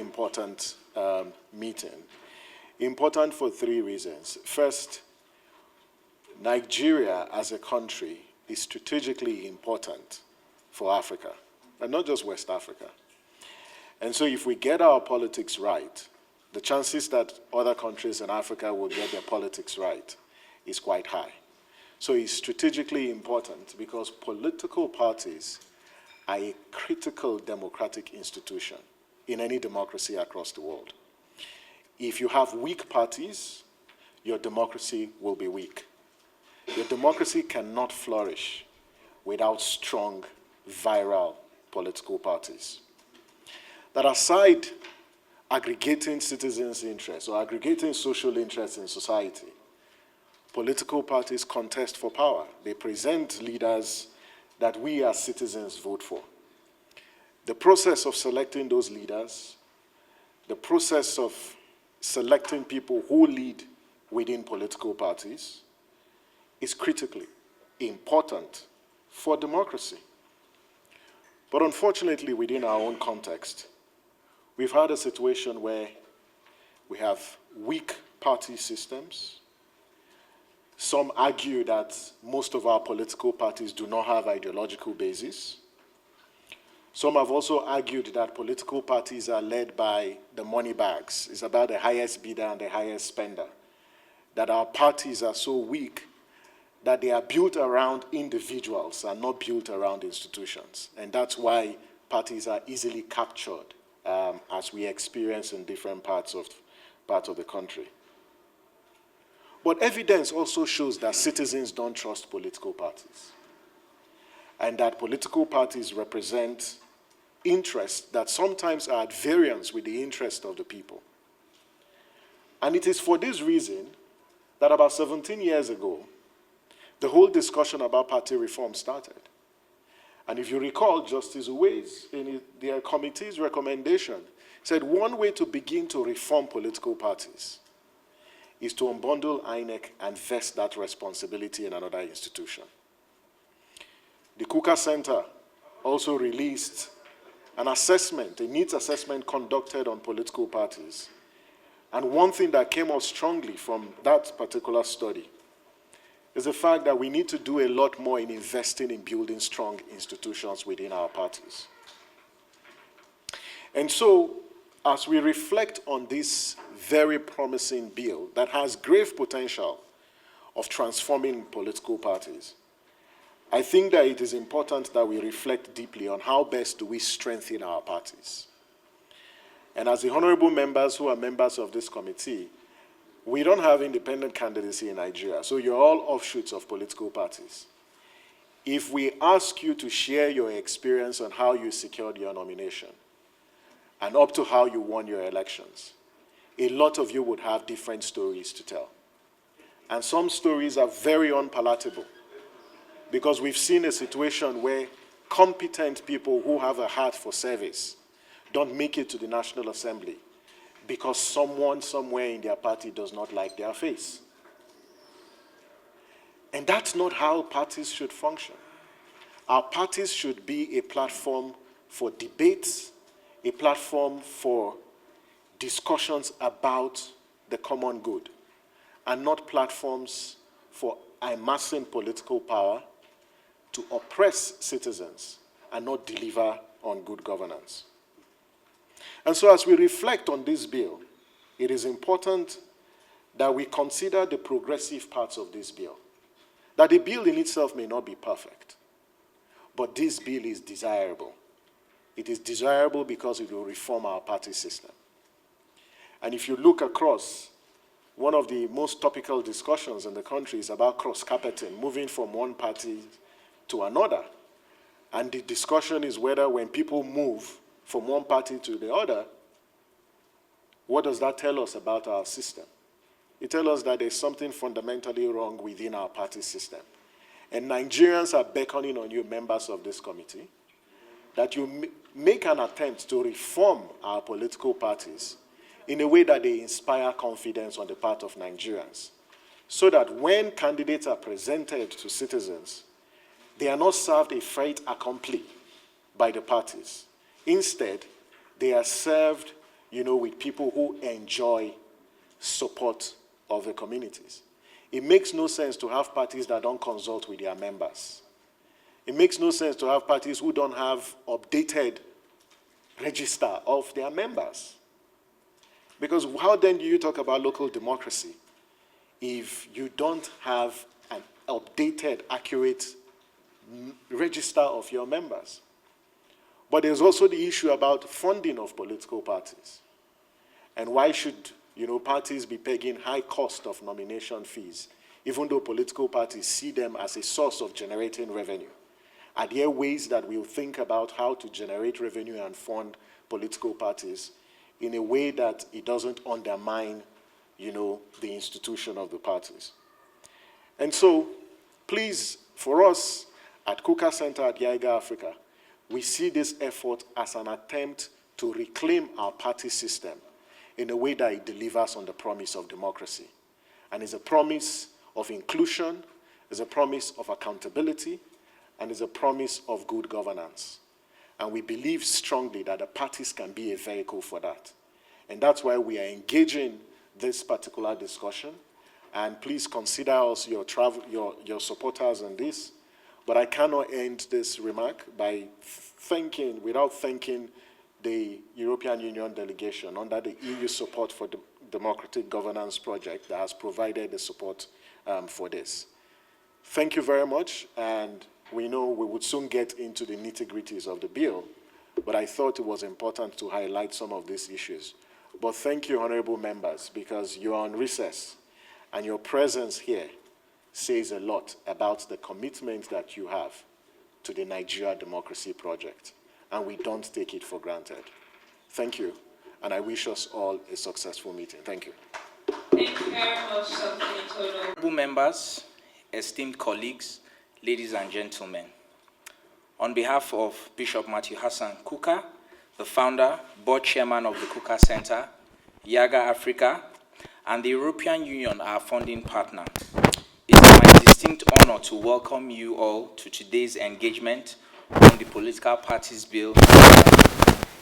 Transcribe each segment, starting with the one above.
important meeting. Important for three reasons. First, Nigeria as a country is strategically important for Africa, and not just West Africa. And so if we get our politics right, the chances that other countries in Africa will get their politics right is quite high. So it's strategically important because political parties are a critical democratic institution in any democracy across the world. If you have weak parties, your democracy will be weak. Your democracy cannot flourish without strong, viral political parties. That aside aggregating citizens' interests or aggregating social interests in society, political parties contest for power. They present leaders that we as citizens vote for. The process of selecting those leaders, the process of selecting people who lead within political parties is critically important for democracy. But unfortunately, within our own context, we've had a situation where we have weak party systems. Some argue that most of our political parties do not have ideological basis. Some have also argued that political parties are led by the money bags. It's about the highest bidder and the highest spender. That our parties are so weak that they are built around individuals and not built around institutions. And that's why parties are easily captured, as we experience in different parts of the country. But evidence also shows that citizens don't trust political parties, and that political parties represent interests that sometimes are at variance with the interest of the people. And it is for this reason that about 17 years ago, the whole discussion about party reform started. And if you recall, Justice Uwais, in their committee's recommendation, said one way to begin to reform political parties is to unbundle INEC and vest that responsibility in another institution. The Kuka Center also released an assessment, a needs assessment conducted on political parties. And one thing that came out strongly from that particular study is the fact that we need to do a lot more in investing in building strong institutions within our parties. And so, as we reflect on this very promising bill that has grave potential of transforming political parties, I think that it is important that we reflect deeply on how best do we strengthen our parties. And as the honorable members who are members of this committee, we don't have independent candidacy in Nigeria, so you're all offshoots of political parties. If we ask you to share your experience on how you secured your nomination and up to how you won your elections, a lot of you would have different stories to tell. And some stories are very unpalatable because we've seen a situation where competent people who have a heart for service don't make it to the National Assembly because someone somewhere in their party does not like their face. And that's not how parties should function. Our parties should be a platform for debates, a platform for discussions about the common good, and not platforms for amassing political power to oppress citizens and not deliver on good governance. And so as we reflect on this bill, it is important that we consider the progressive parts of this bill. That the bill in itself may not be perfect, but this bill is desirable. It is desirable because it will reform our party system. And if you look across, one of the most topical discussions in the country is about cross-carpeting, moving from one party to another. And the discussion is whether when people move from one party to the other, what does that tell us about our system? It tells us that there's something fundamentally wrong within our party system. And Nigerians are beckoning on you, members of this committee, that you make an attempt to reform our political parties in a way that they inspire confidence on the part of Nigerians, so that when candidates are presented to citizens, they are not served a fait accompli by the parties. Instead, they are served with people who enjoy support of the communities. It makes no sense to have parties that don't consult with their members. It makes no sense to have parties who don't have updated register of their members. Because how then do you talk about local democracy if you don't have an updated, accurate register of your members? But there's also the issue about funding of political parties. And why should parties be paying high cost of nomination fees, even though political parties see them as a source of generating revenue? Are there ways that we'll think about how to generate revenue and fund political parties in a way that it doesn't undermine, the institution of the parties? And so, please, for us at Kuka Center at Yiaga Africa, we see this effort as an attempt to reclaim our party system in a way that it delivers on the promise of democracy. And is a promise of inclusion, is a promise of accountability, and is a promise of good governance. And we believe strongly that the parties can be a vehicle for that. And that's why we are engaging this particular discussion. And please consider us your supporters in this. But I cannot end this remark without thanking the European Union delegation under the EU Support for Democratic Governance project that has provided the support for this. Thank you very much, and we know we would soon get into the nitty-gritties of the bill, but I thought it was important to highlight some of these issues. But thank you, honorable members, because you are on recess, and your presence here says a lot about the commitment that you have to the Nigeria Democracy Project, and we don't take it for granted. Thank you, and I wish us all a successful meeting. Thank you. Thank you very much, Senator. Honorable members, esteemed colleagues, ladies and gentlemen, on behalf of Bishop Matthew Hassan Kuka, the founder, board chairman of the Kuka Center, Yiaga Africa, and the European Union, our funding partner, it is my distinct honor to welcome you all to today's engagement on the Political Parties Bill,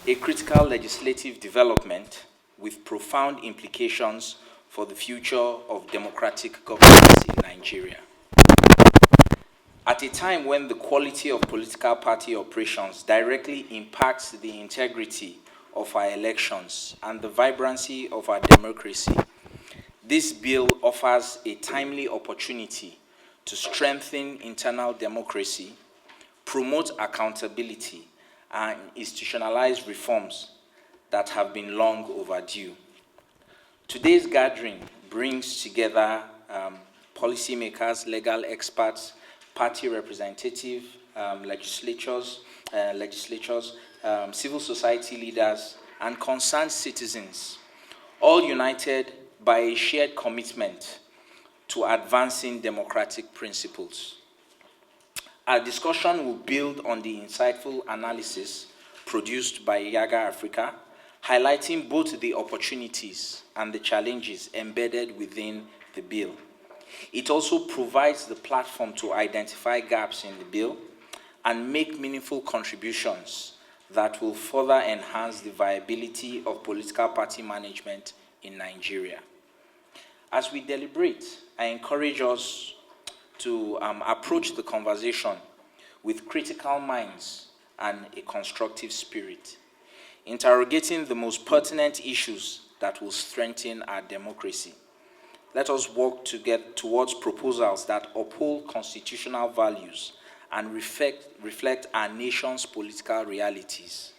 a critical legislative development with profound implications for the future of democratic governance in Nigeria. At a time when the quality of political party operations directly impacts the integrity of our elections and the vibrancy of our democracy, this bill offers a timely opportunity to strengthen internal democracy, promote accountability, and institutionalize reforms that have been long overdue. Today's gathering brings together policymakers, legal experts, party representatives, legislators, civil society leaders, and concerned citizens, all united by a shared commitment to advancing democratic principles. Our discussion will build on the insightful analysis produced by Yiaga Africa, highlighting both the opportunities and the challenges embedded within the bill. It also provides the platform to identify gaps in the bill and make meaningful contributions that will further enhance the viability of political party management in Nigeria. As we deliberate, I encourage us to approach the conversation with critical minds and a constructive spirit, interrogating the most pertinent issues that will strengthen our democracy. Let us work to get towards proposals that uphold constitutional values and reflect our nation's political realities.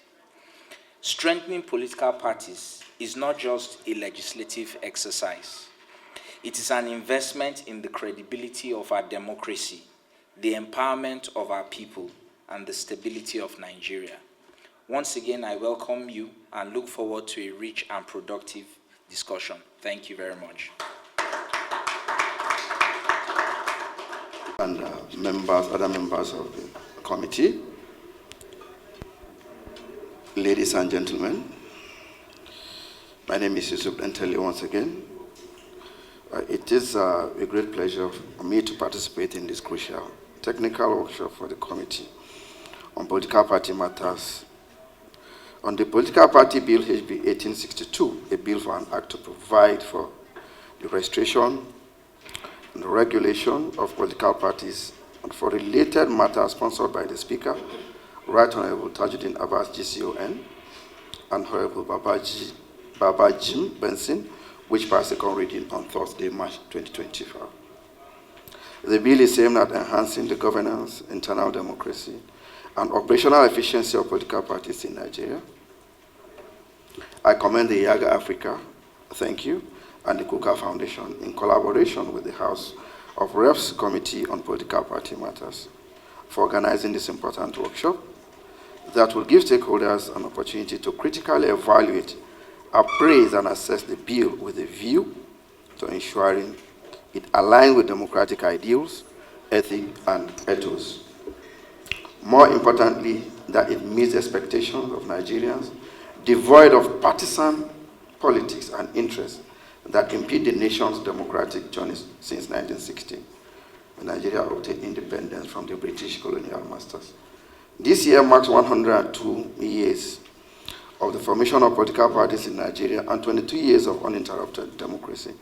Strengthening political parties is not just a legislative exercise. It is an investment in the credibility of our democracy, the empowerment of our people, and the stability of Nigeria. Once again, I welcome you and look forward to a rich and productive discussion. Thank you very much. And other members of the committee, ladies and gentlemen, my name is Yusuf Dentele once again. It is a great pleasure for me to participate in this crucial technical workshop for the Committee on Political Party Matters On the Political Party Bill HB 1862, a bill for an act to provide for the registration and regulation of political parties and for related matters sponsored by the Speaker, Right Honorable Tajuddin Abbas GCON, and Honorable Babajim Benson, which passed second reading on Thursday, March 2024. The bill is aimed at enhancing the governance, internal democracy, and operational efficiency of political parties in Nigeria. I commend the Yiaga Africa, thank you, and the Kuka Foundation in collaboration with the House of Reps Committee on Political Party Matters for organizing this important workshop that will give stakeholders an opportunity to critically evaluate, appraise, and assess the bill with a view to ensuring it aligns with democratic ideals, ethics, and ethos. More importantly, that it meets expectations of Nigerians, devoid of partisan politics and interests that impede the nation's democratic journey since 1960, when Nigeria obtained independence from the British colonial masters. This year marks 102 years of the formation of political parties in Nigeria and 22 years of uninterrupted democracy,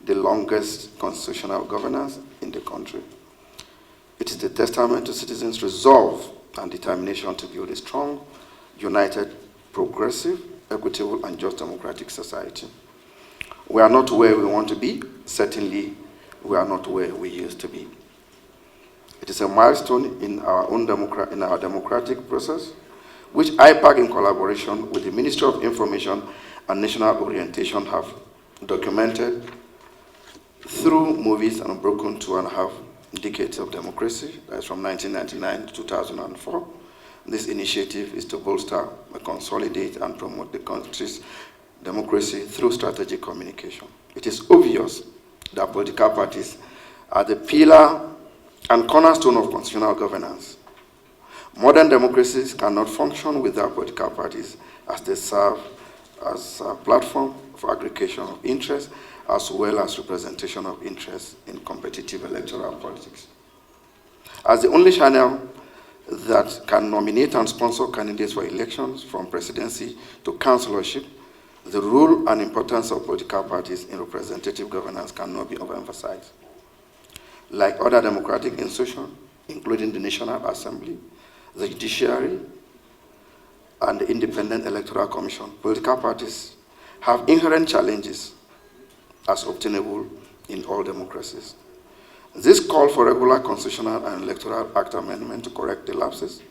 the longest constitutional governance in the country. It is a testament to citizens' resolve and determination to build a strong, united, progressive, equitable, and just democratic society. We are not where we want to be. Certainly, we are not where we used to be. It is a milestone in our democratic process, which IPAC, in collaboration with the Ministry of Information and National Orientation, have documented through movies and broken 2.5 decades of democracy, that's from 1999 to 2004. This initiative is to bolster, consolidate, and promote the country's democracy through strategic communication. It is obvious that political parties are the pillar and cornerstone of constitutional governance. Modern democracies cannot function without political parties, as they serve as a platform for aggregation of interest as well as representation of interest in competitive electoral politics. As the only channel that can nominate and sponsor candidates for elections from presidency to councillorship, the role and importance of political parties in representative governance cannot be overemphasized. Like other democratic institutions, including the National Assembly, the Judiciary, and the Independent Electoral Commission, political parties have inherent challenges as obtainable in all democracies. This call for regular constitutional and electoral act amendment to correct the lapses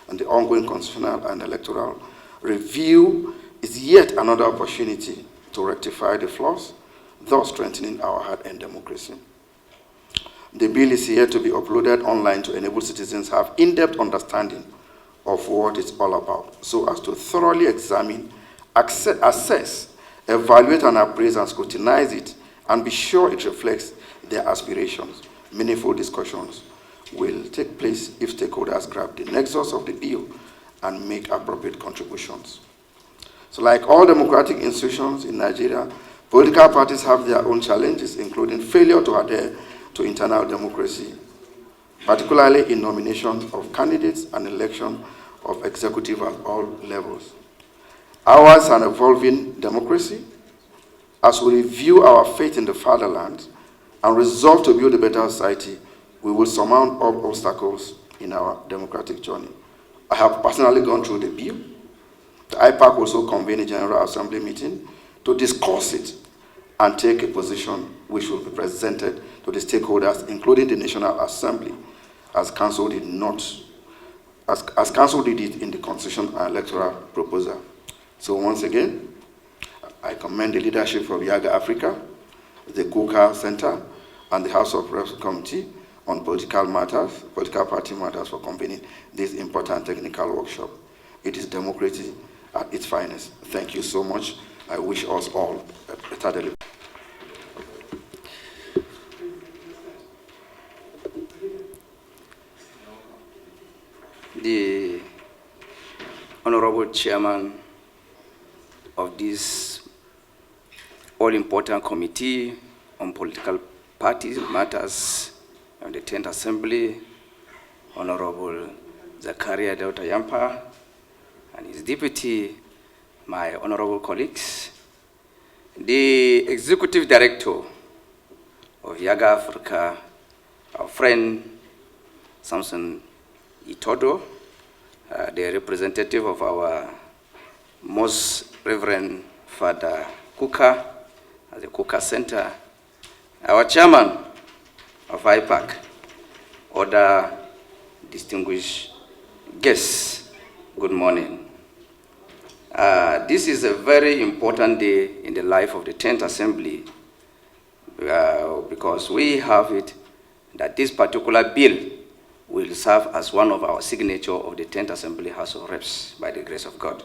and the ongoing constitutional and electoral review is yet another opportunity to rectify the flaws, thus strengthening our hard-earned democracy. The bill is here to be uploaded online to enable citizens to have in-depth understanding of what it's all about, so as to thoroughly examine, assess, evaluate, and appraise and scrutinize it, and be sure it reflects their aspirations. Meaningful discussions will take place if stakeholders grab the nexus of the bill and make appropriate contributions. So like all democratic institutions in Nigeria, political parties have their own challenges, including failure to adhere to internal democracy, particularly in nomination of candidates and election of executive at all levels. Ours is an evolving democracy. As we review our faith in the fatherland and resolve to build a better society, we will surmount all obstacles in our democratic journey. I have personally gone through the bill. The IPAC also convened a General Assembly meeting to discuss it and take a position which will be presented to the stakeholders, including the National Assembly, as Council did it in the Constitution and Electoral Proposal. So once again, I commend the leadership of Yiaga Africa, the Kuka Center, and the House of Reps Committee on Political Party Matters for convening this important technical workshop. It is democracy at its finest. Thank you so much. I wish us all a better delivery. The Honorable Chairman of this all-important Committee on Political Parties Matters of the 10th Assembly, Honorable Zakaria Dauta Yampa, and his Deputy, my honorable colleagues, the Executive Director of Yiaga Africa, our friend Samson Itodo, the representative of our most Reverend Father Kuka at the Kuka Center, our chairman of IPAC, other distinguished guests, good morning. This is a very important day in the life of the 10th Assembly because we have it that this particular bill will serve as one of our signature of the 10th Assembly House of Reps by the grace of God.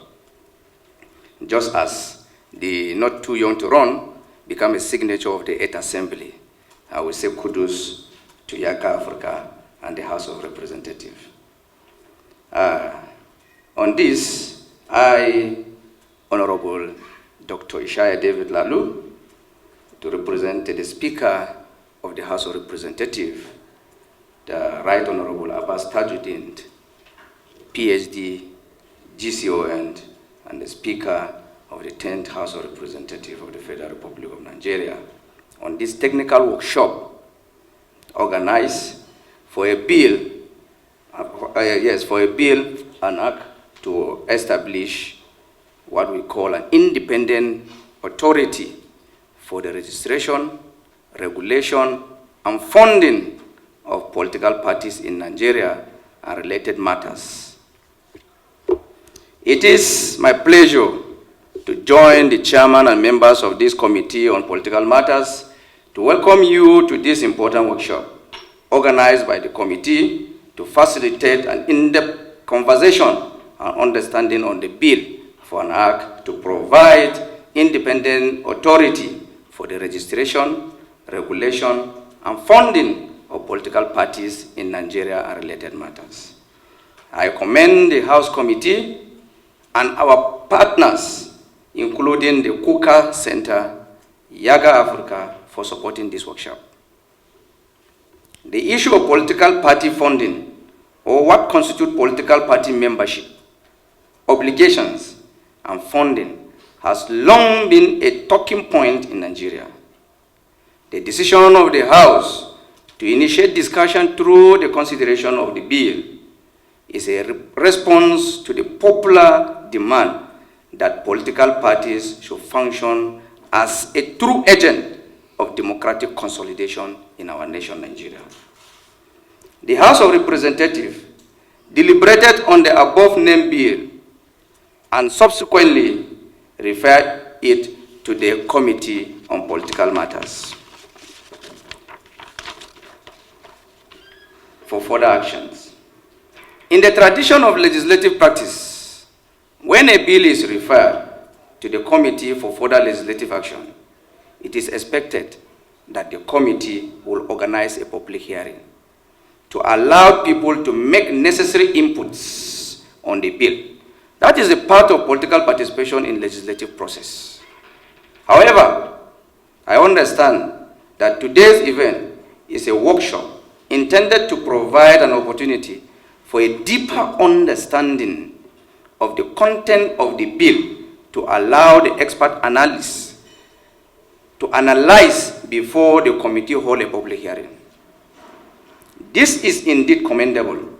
Just as the Not Too Young to Run become a signature of the 8th Assembly, I will say kudos to Yiaga Africa and the House of Representatives. On this, I, Honorable Dr. Ishaya David Lalu, to represent the Speaker of the House of Representatives, the Right Honorable Abbas Tajuddin, PhD, GCON, and the Speaker of the 10th House of Representatives of the Federal Republic of Nigeria, on this technical workshop organized for a bill, an act to establish what we call an independent authority for the registration, regulation, and funding of political parties in Nigeria and related matters. It is my pleasure to join the chairman and members of this committee on political matters to welcome you to this important workshop organized by the committee to facilitate an in-depth conversation and understanding on the bill for an act to provide independent authority for the registration, regulation, and funding of political parties in Nigeria and related matters. I commend the House Committee and our partners, including the Kuka Center, Yiaga Africa, for supporting this workshop. The issue of political party funding, or what constitutes political party membership, obligations, and funding, has long been a talking point in Nigeria. The decision of the House to initiate discussion through the consideration of the bill is a response to the popular demand that political parties should function as a true agent of democratic consolidation in our nation, Nigeria. The House of Representatives deliberated on the above-named bill and subsequently referred it to the Committee on Political Matters for further actions. In the tradition of legislative practice, when a bill is referred to the Committee for further legislative action, it is expected that the committee will organize a public hearing to allow people to make necessary inputs on the bill. That is a part of political participation in legislative process. However, I understand that today's event is a workshop intended to provide an opportunity for a deeper understanding of the content of the bill to allow the expert analysts to analyze before the committee hold a public hearing. This is indeed commendable,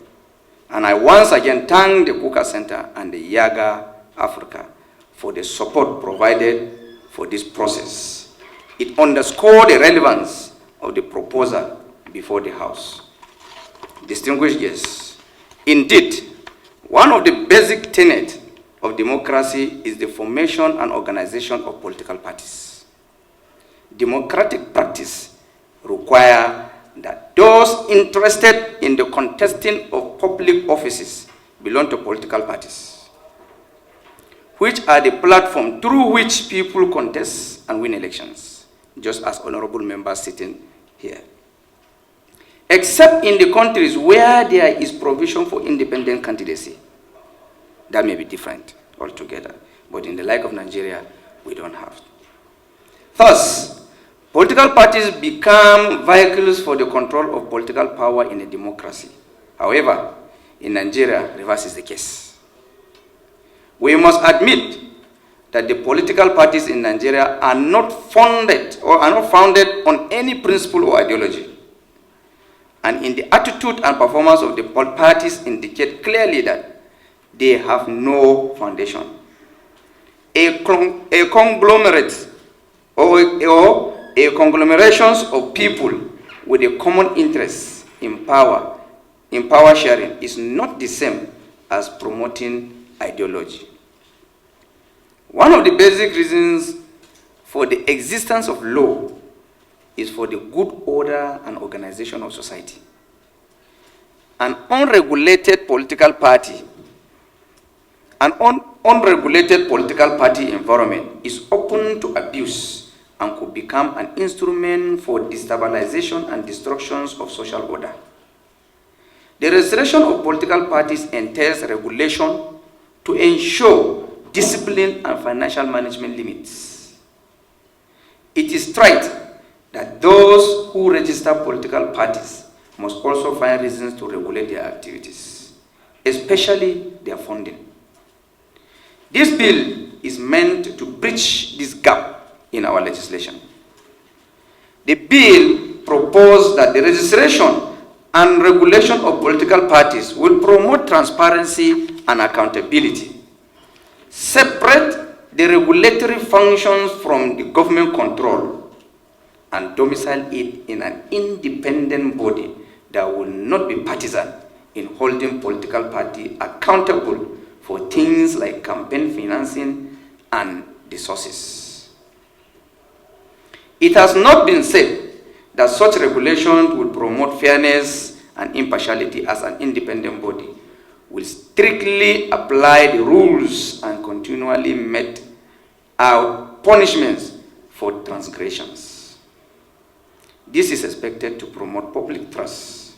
and I once again thank the Kuka Center and the Yiaga Africa for the support provided for this process. It underscored the relevance of the proposal before the House. Distinguished guests, indeed, one of the basic tenets of democracy is the formation and organization of political parties. Democratic practice requires that those interested in the contesting of public offices belong to political parties, which are the platform through which people contest and win elections, just as honorable members sitting here. Except in the countries where there is provision for independent candidacy, that may be different altogether. But in the like of Nigeria, we don't have. Thus, political parties become vehicles for the control of political power in a democracy. However, in Nigeria, reverse is the case. We must admit that the political parties in Nigeria are not founded on any principle or ideology. And in the attitude and performance of the parties indicate clearly that they have no foundation. A conglomerate or a conglomerations of people with a common interest in power sharing is not the same as promoting ideology. One of the basic reasons for the existence of law is for the good order and organization of society. An unregulated political party environment is open to abuse and could become an instrument for destabilization and destructions of social order. The restoration of political parties entails regulation to ensure discipline and financial management limits. It is right that those who register political parties must also find reasons to regulate their activities, especially their funding. This bill is meant to bridge this gap in our legislation. The bill proposed that the registration and regulation of political parties will promote transparency and accountability, separate the regulatory functions from the government control, and domicile it in an independent body that will not be partisan in holding political party accountable for things like campaign financing and the sources. It has not been said that such regulation will promote fairness and impartiality, as an independent body will strictly apply the rules and continually mete out punishments for transgressions. This is expected to promote public trust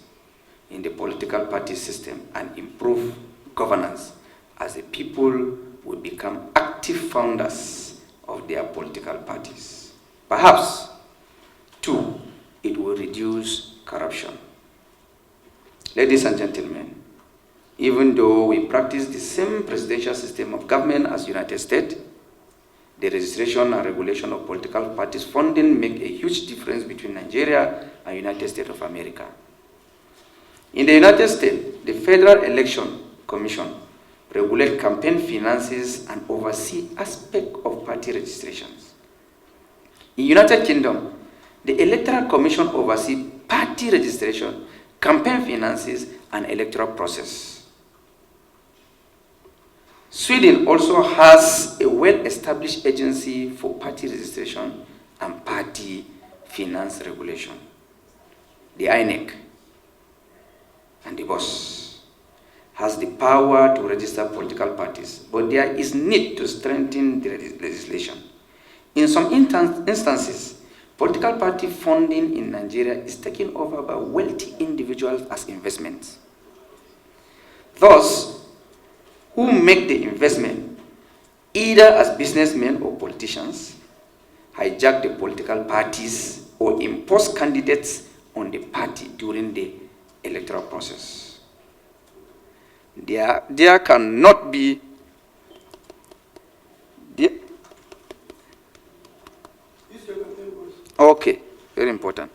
in the political party system and improve governance, as the people will become active founders of their political parties. Perhaps, too, it will reduce corruption. Ladies and gentlemen, even though we practice the same presidential system of government as United States, the registration and regulation of political parties funding make a huge difference between Nigeria and United States of America. In the United States, the Federal Election Commission regulates campaign finances and oversees aspects of party registrations. In the United Kingdom, the Electoral Commission oversees party registration, campaign finances, and electoral process. Sweden also has a well-established agency for party registration and party finance regulation. The INEC and the BOS has the power to register political parties, but there is need to strengthen the legislation. In some instances, political party funding in Nigeria is taken over by wealthy individuals as investments. Those who make the investment, either as businessmen or politicians, hijack the political parties or impose candidates on the party during the electoral process. There cannot be okay, very important.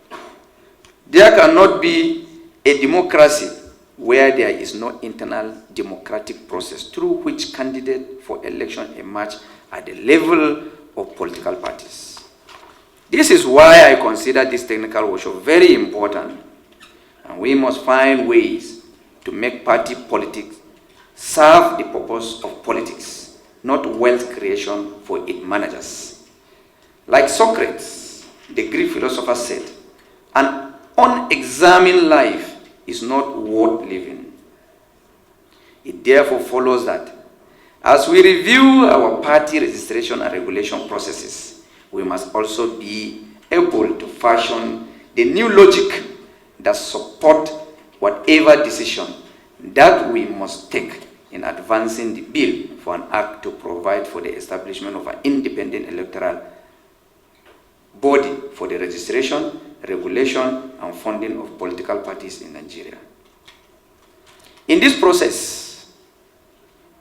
There cannot be a democracy where there is no internal democratic process through which candidates for election emerge at the level of political parties. This is why I consider this technical workshop very important, and we must find ways to make party politics serve the purpose of politics, not wealth creation for its managers. Like Socrates, the Greek philosopher, said, an unexamined life is not worth living. It therefore follows that as we review our party registration and regulation processes, we must also be able to fashion the new logic that support whatever decision that we must take in advancing the bill for an act to provide for the establishment of an independent electoral body for the registration, regulation, and funding of political parties in Nigeria. In this process,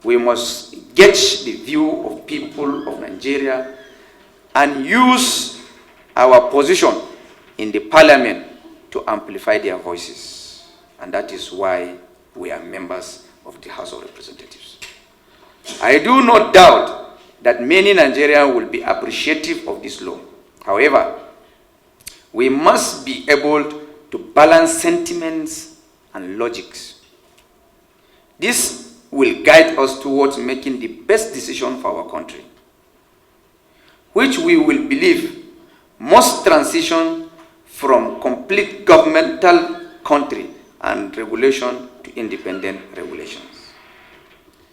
we must gauge the view of people of Nigeria and use our position in the parliament to amplify their voices. And that is why we are members of the House of Representatives. I do not doubt that many Nigerians will be appreciative of this law. However, we must be able to balance sentiments and logics. This will guide us towards making the best decision for our country, which we will believe must transition from complete governmental country and regulation to independent regulations.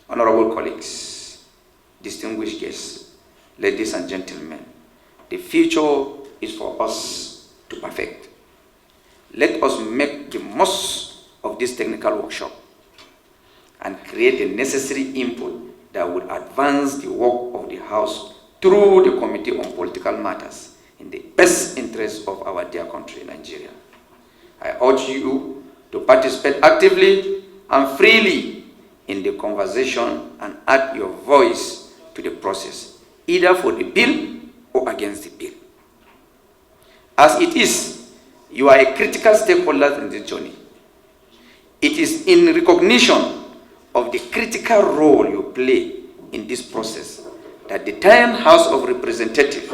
Honorable colleagues, distinguished guests, ladies and gentlemen, the future is for us to perfect. Let us make the most of this technical workshop and create the necessary input that would advance the work of the House through the Committee on Political Matters in the best interest of our dear country, Nigeria. I urge you to participate actively and freely in the conversation and add your voice to the process, either for the bill or against the bill. As it is, you are a critical stakeholder in this journey. It is in recognition of the critical role you play in this process that the Nigerian House of Representatives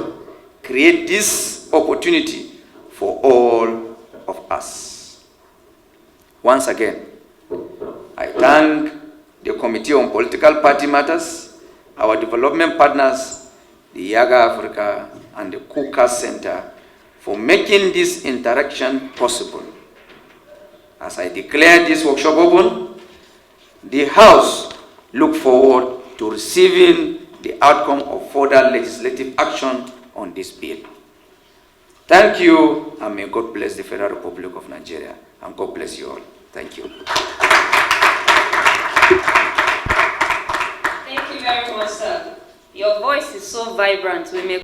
create this opportunity for all of us. Once again, I thank the Committee on Political Party Matters, our development partners, the Yiaga Africa, and the Kuka Center for making this interaction possible. As I declare this workshop open, the House look forward to receiving the outcome of further legislative action on this bill. Thank you, and may God bless the Federal Republic of Nigeria, and God bless you all. Thank you. Thank you very much, sir. Your voice is so vibrant. We may